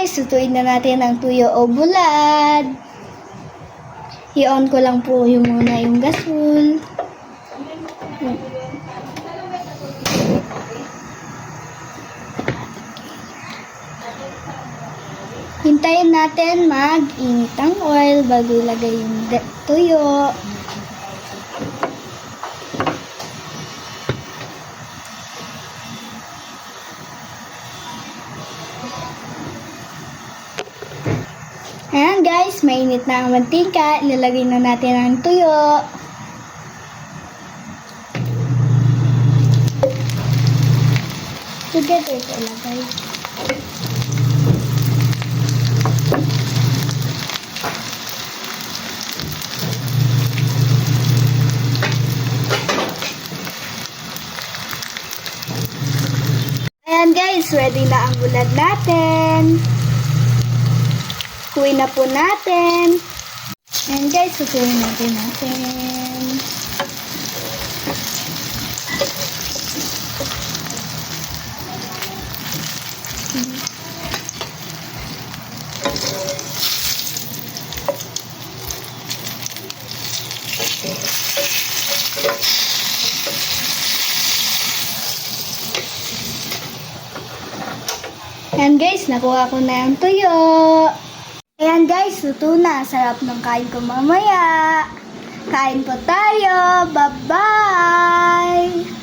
guys, tutuin na natin ang tuyo o bulad. I-on ko lang po muna yung gasol. Hintayin natin mag-init ang oil bago ilagay yung tuyo. Ayan guys, mainit na ang mantika. Ilalagay na natin ang tuyo. Together ko ilagay. Ayan guys, ready na ang bulad natin. Kuhin na po natin. Ayan guys, susuhin natin. Ayan guys, nakuha ko na yung tuyo. Ayan guys, luto na. Sarap ng kain ko mamaya. Kain po tayo. Bye-bye!